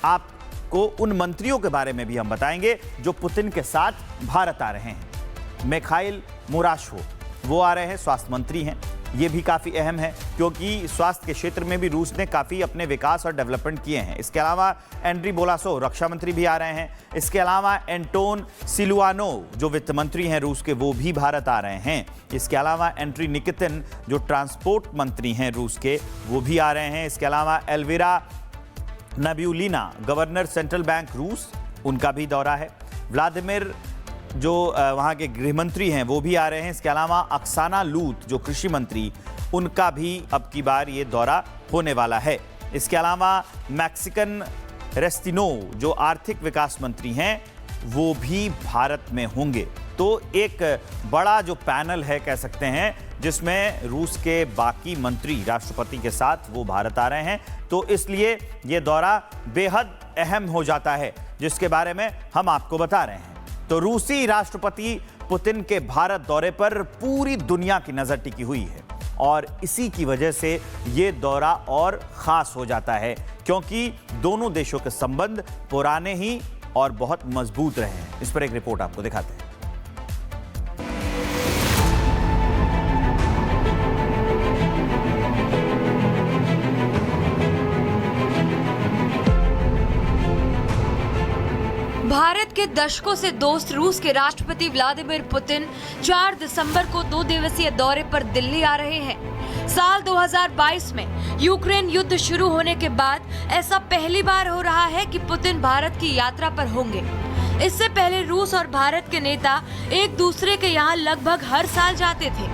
आपको उन मंत्रियों के बारे में भी हम बताएंगे जो पुतिन के साथ भारत आ रहे हैं। मिखाइल मुराशो वो आ रहे हैं, स्वास्थ्य मंत्री हैं। ये भी काफ़ी अहम है क्योंकि स्वास्थ्य के क्षेत्र में भी रूस ने काफ़ी अपने विकास और डेवलपमेंट किए हैं। इसके अलावा एंड्री बोलासो रक्षा मंत्री भी आ रहे हैं। इसके अलावा एंटोन सिलुआनो जो वित्त मंत्री हैं रूस के, वो भी भारत आ रहे हैं। इसके अलावा एंड्री निकितिन जो ट्रांसपोर्ट मंत्री हैं रूस के, वो भी आ रहे हैं। इसके अलावा एल्विरा नबियुलिना गवर्नर सेंट्रल बैंक रूस, उनका भी दौरा है। व्लादिमीर जो वहाँ के गृह मंत्री हैं वो भी आ रहे हैं। इसके अलावा अक्साना लूत जो कृषि मंत्री, उनका भी अब की बार ये दौरा होने वाला है। इसके अलावा मैक्सिकन रेस्टिनो जो आर्थिक विकास मंत्री हैं वो भी भारत में होंगे। तो एक बड़ा जो पैनल है कह सकते हैं, जिसमें रूस के बाकी मंत्री राष्ट्रपति के साथ वो भारत आ रहे हैं। तो इसलिए ये दौरा बेहद अहम हो जाता है, जिसके बारे में हम आपको बता रहे हैं। तो रूसी राष्ट्रपति पुतिन के भारत दौरे पर पूरी दुनिया की नजर टिकी हुई है और इसी की वजह से ये दौरा और खास हो जाता है, क्योंकि दोनों देशों के संबंध पुराने ही और बहुत मजबूत रहे हैं। इस पर एक रिपोर्ट आपको दिखाते हैं। भारत के दशकों से दोस्त रूस के राष्ट्रपति व्लादिमीर पुतिन 4 दिसंबर को 2 दिवसीय दौरे पर दिल्ली आ रहे हैं। साल 2022 में यूक्रेन युद्ध शुरू होने के बाद ऐसा पहली बार हो रहा है कि पुतिन भारत की यात्रा पर होंगे। इससे पहले रूस और भारत के नेता एक दूसरे के यहाँ लगभग हर साल जाते थे।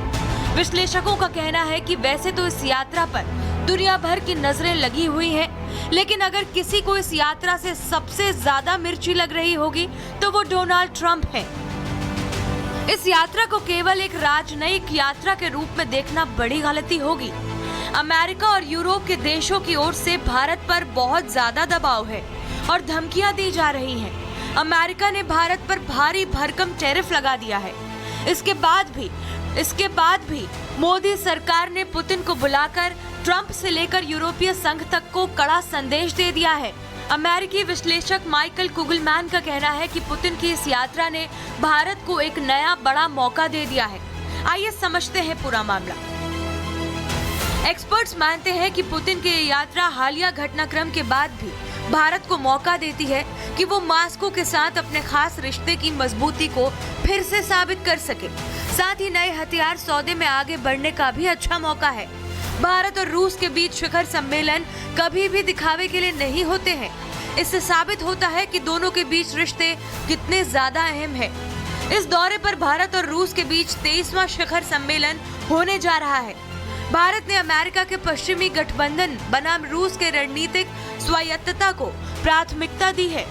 विश्लेषकों का कहना है कि वैसे तो इस यात्रा पर दुनिया भर की नजरें लगी हुई हैं, लेकिन अगर किसी को इस यात्रा से सबसे ज्यादा मिर्ची लग रही होगी तो वो डोनाल्ड ट्रंप हैं। इस यात्रा को केवल एक राजनयिक यात्रा के रूप में देखना बड़ी गलती होगी। अमेरिका और यूरोप के देशों की ओर से भारत पर बहुत ज्यादा दबाव है और धमकियां दी जा रही हैं। अमेरिका ने भारत पर भारी भरकम टैरिफ लगा दिया है। इसके बाद भी मोदी सरकार ने पुतिन को बुलाकर ट्रंप से लेकर यूरोपीय संघ तक को कड़ा संदेश दे दिया है। अमेरिकी विश्लेषक माइकल कुगलमैन का कहना है कि पुतिन की इस यात्रा ने भारत को एक नया बड़ा मौका दे दिया है। आइए समझते हैं पूरा मामला। एक्सपर्ट्स मानते हैं कि पुतिन की ये यात्रा हालिया घटनाक्रम के बाद भी भारत को मौका देती है कि वो मॉस्को के साथ अपने खास रिश्ते की मजबूती को फिर से साबित कर सके। साथ ही नए हथियार सौदे में आगे बढ़ने का भी अच्छा मौका है। भारत और रूस के बीच शिखर सम्मेलन कभी भी दिखावे के लिए नहीं होते हैं। इससे साबित होता है कि दोनों के बीच रिश्ते कितने ज्यादा अहम हैं। इस दौरे पर भारत और रूस के बीच 23वां शिखर सम्मेलन होने जा रहा है। भारत ने अमेरिका के पश्चिमी गठबंधन बनाम रूस के रणनीतिक स्वायत्तता को प्राथमिकता दी है।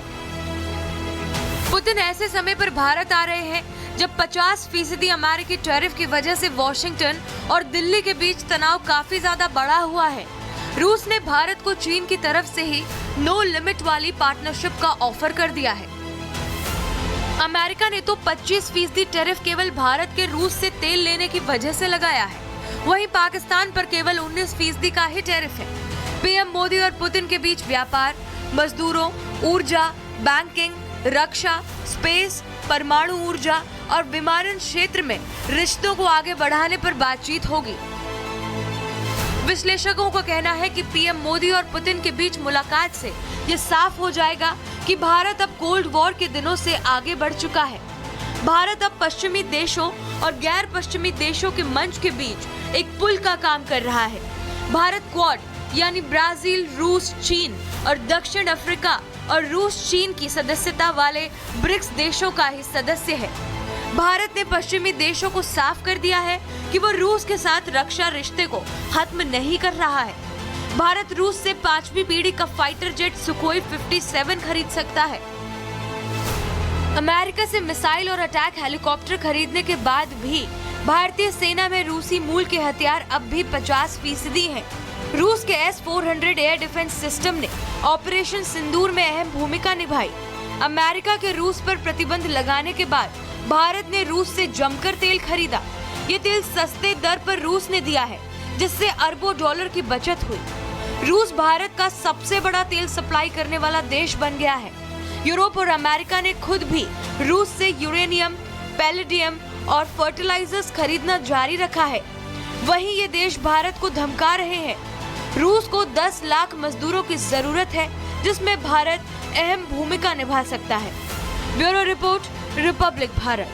पुतिन ऐसे समय पर भारत आ रहे हैं जब 50% अमेरिकी टैरिफ की वजह से वॉशिंगटन और दिल्ली के बीच तनाव काफी ज्यादा बढ़ा हुआ है। रूस ने भारत को चीन की तरफ से ही नो लिमिट वाली पार्टनरशिप का ऑफर कर दिया है। अमेरिका ने तो 25% टैरिफ केवल भारत के रूस से तेल लेने की वजह से लगाया है। वहीं पाकिस्तान पर केवल 19% का ही टैरिफ है। पीएम मोदी और पुतिन के बीच व्यापार, मजदूरों, ऊर्जा, बैंकिंग, रक्षा, स्पेस, परमाणु ऊर्जा और विमानन क्षेत्र में रिश्तों को आगे बढ़ाने पर बातचीत होगी। विश्लेषकों का कहना है कि पीएम मोदी और पुतिन के बीच मुलाकात से ये साफ हो जाएगा कि भारत अब कोल्ड वॉर के दिनों से आगे बढ़ चुका है। भारत अब पश्चिमी देशों और गैर पश्चिमी देशों के मंच के बीच एक पुल का काम कर रहा है। भारत क्वाड यानी ब्राजील, रूस, चीन और दक्षिण अफ्रीका और रूस चीन की सदस्यता वाले ब्रिक्स देशों का ही सदस्य है। भारत ने पश्चिमी देशों को साफ कर दिया है कि वो रूस के साथ रक्षा रिश्ते को खत्म नहीं कर रहा है। भारत रूस से 5वीं पीढ़ी का फाइटर जेट सुखोई 57 खरीद सकता है। अमेरिका से मिसाइल और अटैक हेलीकॉप्टर खरीदने के बाद भी भारतीय सेना में रूसी मूल के हथियार अब भी 50% हैं। रूस के S-400 एयर डिफेंस सिस्टम ने ऑपरेशन सिंदूर में अहम भूमिका निभाई। अमेरिका के रूस पर प्रतिबंध लगाने के बाद भारत ने रूस से जमकर तेल खरीदा। ये तेल सस्ते दर पर रूस ने दिया है, जिससे अरबों डॉलर की बचत हुई। रूस भारत का सबसे बड़ा तेल सप्लाई करने वाला देश बन गया है। यूरोप और अमेरिका ने खुद भी रूस से यूरेनियम, पैलेडियम और फर्टिलाइजर्स खरीदना जारी रखा है। वहीं ये देश भारत को धमका रहे हैं। रूस को 10 लाख मजदूरों की जरूरत है, जिसमें भारत अहम भूमिका निभा सकता है। Bureau report, Republic Bharat.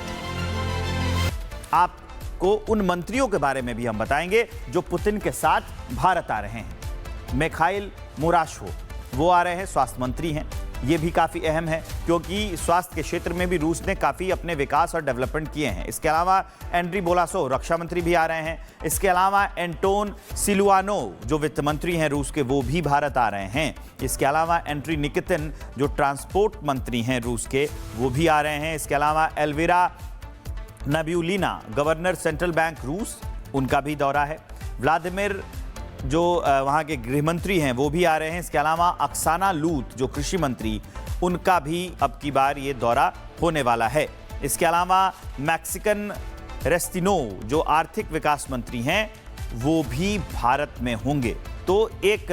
आपको उन मंत्रियों के बारे में भी हम बताएंगे जो पुतिन के साथ भारत आ रहे हैं। मिखाइल मुराशो वो आ रहे हैं, स्वास्थ्य मंत्री हैं। ये भी काफ़ी अहम है क्योंकि स्वास्थ्य के क्षेत्र में भी रूस ने काफ़ी अपने विकास और डेवलपमेंट किए हैं। इसके अलावा एंड्री बोलासो रक्षा मंत्री भी आ रहे हैं। इसके अलावा एंटोन सिलुआनो जो वित्त मंत्री हैं रूस के, वो भी भारत आ रहे हैं। इसके अलावा एंड्री निकितिन जो ट्रांसपोर्ट मंत्री हैं रूस के, वो भी आ रहे हैं। इसके अलावा एल्विरा नब्यूलिना गवर्नर सेंट्रल बैंक रूस, उनका भी दौरा है। व्लादिमीर जो वहाँ के गृह मंत्री हैं वो भी आ रहे हैं। इसके अलावा अक्साना लूत जो कृषि मंत्री, उनका भी अब की बार ये दौरा होने वाला है। इसके अलावा मैक्सिकन रेस्टिनो जो आर्थिक विकास मंत्री हैं वो भी भारत में होंगे। तो एक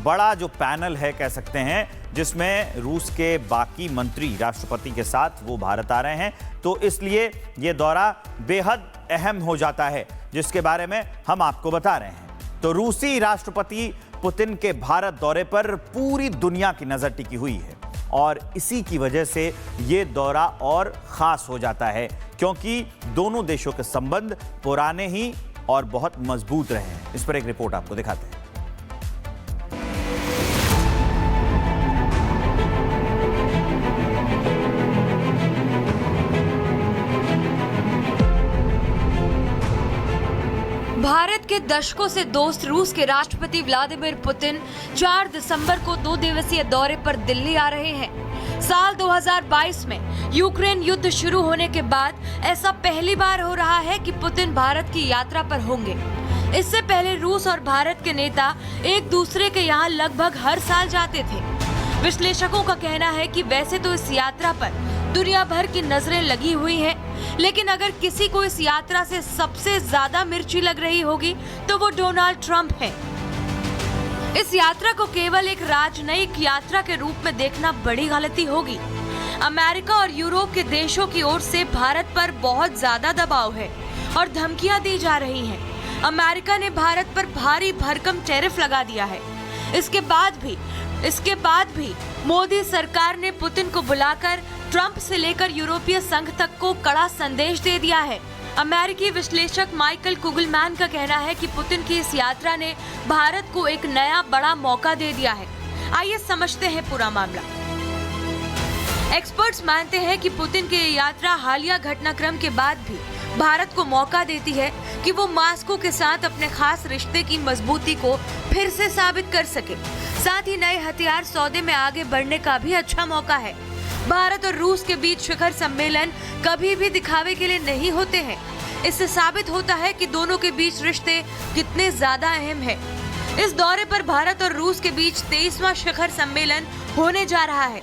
बड़ा जो पैनल है कह सकते हैं, जिसमें रूस के बाकी मंत्री राष्ट्रपति के साथ वो भारत आ रहे हैं। तो इसलिए ये दौरा बेहद अहम हो जाता है, जिसके बारे में हम आपको बता रहे हैं। तो रूसी राष्ट्रपति पुतिन के भारत दौरे पर पूरी दुनिया की नजर टिकी हुई है और इसी की वजह से ये दौरा और खास हो जाता है, क्योंकि दोनों देशों के संबंध पुराने ही और बहुत मजबूत रहे हैं। इस पर एक रिपोर्ट आपको दिखाते हैं। भारत के दशकों से दोस्त रूस के राष्ट्रपति व्लादिमीर पुतिन 4 दिसंबर को 2 दिवसीय दौरे पर दिल्ली आ रहे हैं। साल 2022 में यूक्रेन युद्ध शुरू होने के बाद ऐसा पहली बार हो रहा है कि पुतिन भारत की यात्रा पर होंगे। इससे पहले रूस और भारत के नेता एक दूसरे के यहाँ लगभग हर साल जाते थे। विश्लेषकों का कहना है कि वैसे तो इस यात्रा पर दुनिया भर की नजरें लगी हुई हैं, लेकिन अगर किसी को इस यात्रा से सबसे ज्यादा मिर्ची लग रही होगी तो वो डोनाल्ड ट्रंप है। इस यात्रा को केवल एक राजनयिक यात्रा के रूप में देखना बड़ी गलती होगी। अमेरिका और यूरोप के देशों की ओर से भारत पर बहुत ज्यादा दबाव है और धमकियां दी जा रही हैं। अमेरिका ने भारत पर भारी भरकम टैरिफ लगा दिया है। इसके बाद भी मोदी सरकार ने पुतिन को बुलाकर ट्रंप से लेकर यूरोपीय संघ तक को कड़ा संदेश दे दिया है। अमेरिकी विश्लेषक माइकल कुगलमैन का कहना है कि पुतिन की इस यात्रा ने भारत को एक नया बड़ा मौका दे दिया है। आइए समझते हैं पूरा मामला। एक्सपर्ट्स मानते हैं कि पुतिन की ये यात्रा हालिया घटनाक्रम के बाद भी भारत को मौका देती है कि वो मॉस्को के साथ अपने खास रिश्ते की मजबूती को फिर से साबित कर सके। साथ ही नए हथियार सौदे में आगे बढ़ने का भी अच्छा मौका है। भारत और रूस के बीच शिखर सम्मेलन कभी भी दिखावे के लिए नहीं होते हैं। इससे साबित होता है कि दोनों के बीच रिश्ते कितने ज्यादा अहम है। इस दौरे पर भारत और रूस के बीच 23वां शिखर सम्मेलन होने जा रहा है।